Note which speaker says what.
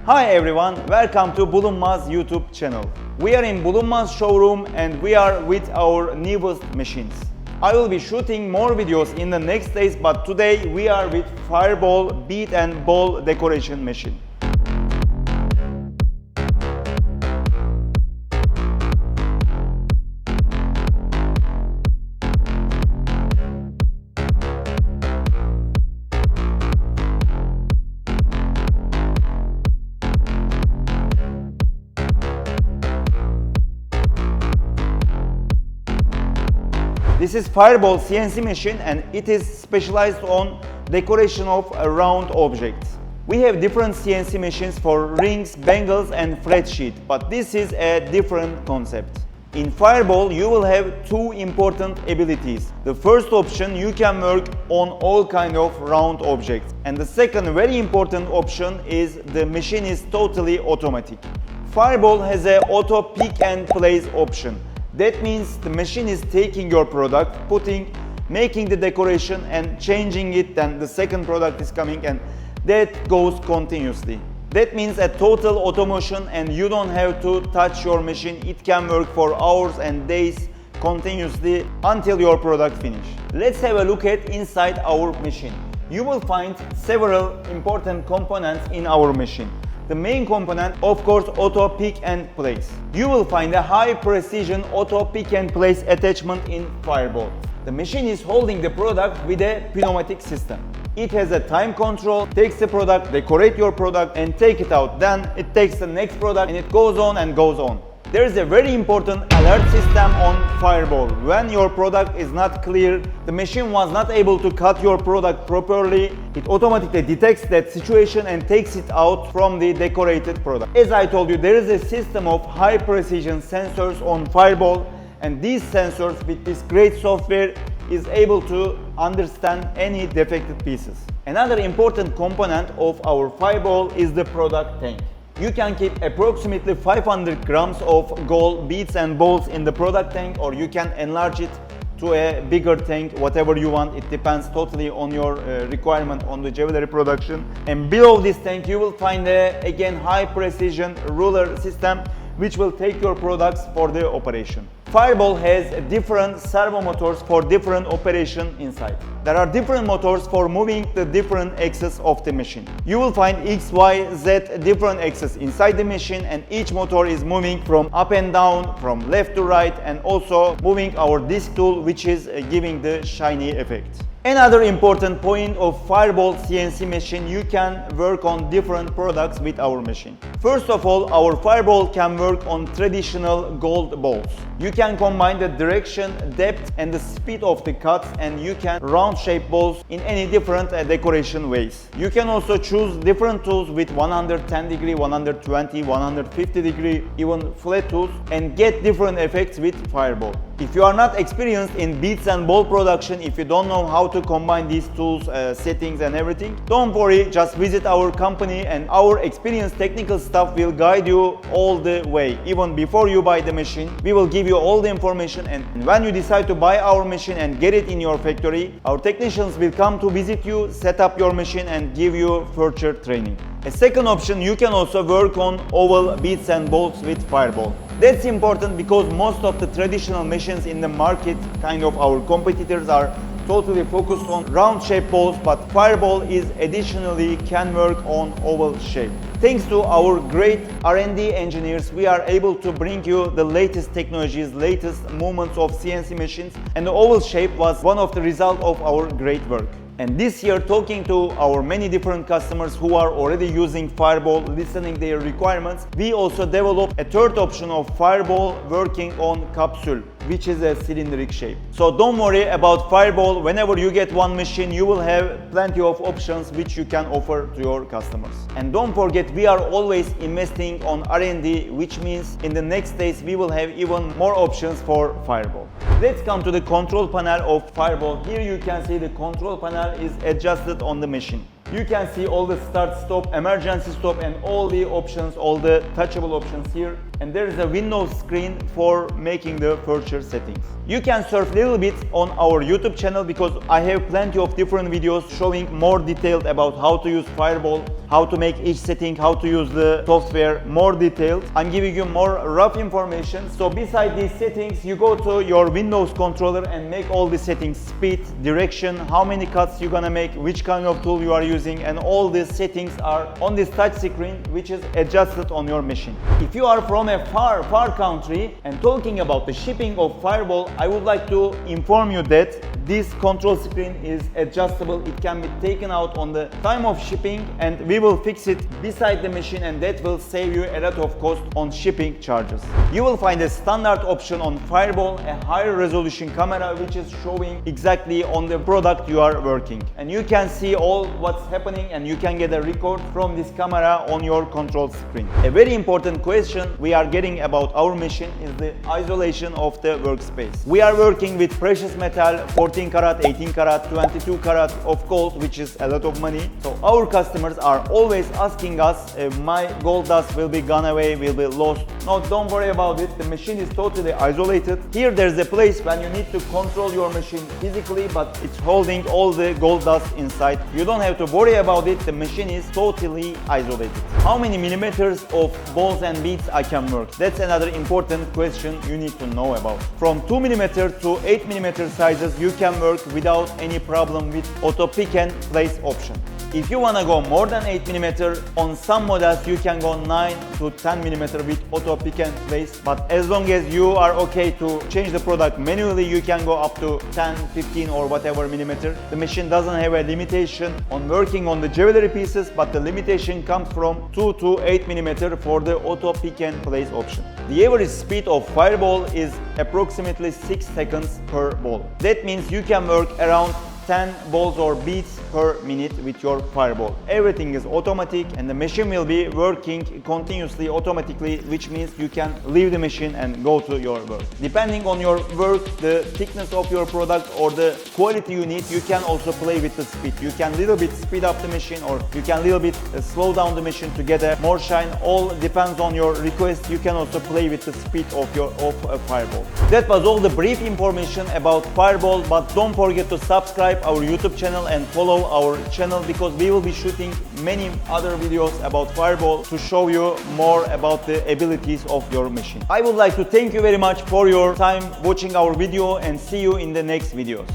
Speaker 1: Hi everyone, welcome to Bulunmaz YouTube channel. We are in Bulunmaz showroom and we are with our newest machines. I will be shooting more videos in the next days, but today we are with Fireball bead and ball decoration machine. This is Fireball CNC machine and it is specialized on decoration of round objects. We have different CNC machines for rings, bangles and flat sheet, but this is a different concept. In Fireball you will have two important abilities. The first option, you can work on all kind of round objects, and the second very important option is the machine is totally automatic. Fireball has a auto pick and place option. That means the machine is taking your product, making the decoration and changing it, then the second product is coming and that goes continuously. That means a total automation and you don't have to touch your machine. It can work for hours and days continuously until your product finish. Let's have a look at inside our machine. You will find several important components in our machine. The main component, of course, auto pick and place. You will find a high precision auto pick and place attachment in Fireball. The machine is holding the product with a pneumatic system. It has a time control, takes the product, decorate your product and take it out. Then it takes the next product and it goes on and goes on. There is a very important alert system on Fireball. When your product is not clear, the machine was not able to cut your product properly, it automatically detects that situation and takes it out from the decorated product. As I told you, there is a system of high precision sensors on Fireball, and these sensors with this great software is able to understand any defected pieces. Another important component of our Fireball is the product tank. You can keep approximately 500 grams of gold beads and balls in the product tank, or you can enlarge it to a bigger tank, whatever you want. It depends totally on your requirement on the jewelry production. And below this tank you will find again high precision ruler system which will take your products for the operation. Fireball has different servo motors for different operation inside. There are different motors for moving the different axes of the machine. You will find X, Y, Z different axes inside the machine, and each motor is moving from up and down, from left to right, and also moving our disc tool which is giving the shiny effect. Another important point of Fireball CNC machine, you can work on different products with our machine. First of all, our Fireball can work on traditional gold balls. You can combine the direction, depth and the speed of the cuts, and you can round shape balls in any different decoration ways. You can also choose different tools with 110 degree, 120, 150 degree, even flat tools, and get different effects with Fireball. If you are not experienced in beads and ball production, if you don't know how to combine these tools, settings and everything, don't worry, just visit our company and our experienced technical staff will guide you all the way. Even before you buy the machine, we will give you all the information, and when you decide to buy our machine and get it in your factory, our technicians will come to visit you, set up your machine and give you further training. A second option, you can also work on oval beads and balls with Fireball. That's important because most of the traditional machines in the market, kind of our competitors, are totally focused on round shape balls, but Fireball is additionally can work on oval shape. Thanks to our great R&D engineers, we are able to bring you the latest technologies, latest movements of CNC machines, and the oval shape was one of the results of our great work. And this year, talking to our many different customers who are already using Fireball, listening their requirements, we also developed a third option of Fireball working on capsule, which is a cylindric shape. So don't worry about Fireball. Whenever you get one machine, you will have plenty of options which you can offer to your customers. And don't forget, we are always investing on R&D, which means in the next days we will have even more options for Fireball. Let's come to the control panel of Fireball. Here you can see the control panel is adjusted on the machine. You can see all the start, stop, emergency stop, and all the options, all the touchable options here. And there is a Windows screen for making the further settings. You can surf a little bit on our YouTube channel because I have plenty of different videos showing more detailed about how to use Fireball, how to make each setting, how to use the software, more detailed. I'm giving you more rough information. So beside these settings, you go to your Windows controller and make all the settings: speed, direction, how many cuts you're gonna make, which kind of tool you are using, and all these settings are on this touch screen, which is adjusted on your machine. If you are from a far country and talking about the shipping of Fireball, I would like to inform you that this control screen is adjustable. It can be taken out on the time of shipping and we will fix it beside the machine, and that will save you a lot of cost on shipping charges. You will find a standard option on Fireball, a higher resolution camera which is showing exactly on the product you are working, and you can see all what's happening and you can get a record from this camera on your control screen. A very important question we are getting about our machine is the isolation of the workspace. We are working with precious metal, 14 karat, 18 karat, 22 karat of gold, which is a lot of money. So our customers are always asking us, my gold dust will be gone away, will be lost. No, don't worry about it. The machine is totally isolated. Here there's a place when you need to control your machine physically, but it's holding all the gold dust inside. You don't have to worry about it. The machine is totally isolated. How many millimeters of balls and beads I can work? That's another important question you need to know about. From 2mm to 8mm sizes you can work without any problem with auto pick and place option. If you wanna go more than 8mm, on some models you can go 9 to 10mm with auto pick and place, but as long as you are okay to change the product manually, you can go up to 10, 15 or whatever millimeter. The machine doesn't have a limitation on working on the jewelry pieces, but the limitation comes from 2 to 8mm for the auto pick and place option. The average speed of Fireball is approximately 6 seconds per ball. That means you can work around 10 balls or beads per minute with your Fireball. Everything is automatic and the machine will be working continuously automatically, which means you can leave the machine and go to your work. Depending on your work, the thickness of your product or the quality you need, you can also play with the speed. You can little bit speed up the machine or you can little bit slow down the machine to get a more shine. All depends on your request. You can also play with the speed of your Fireball. That was all the brief information about Fireball, but don't forget to subscribe our YouTube channel and follow our channel because we will be shooting many other videos about Fireball to show you more about the abilities of your machine. I would like to thank you very much for your time watching our video and see you in the next videos.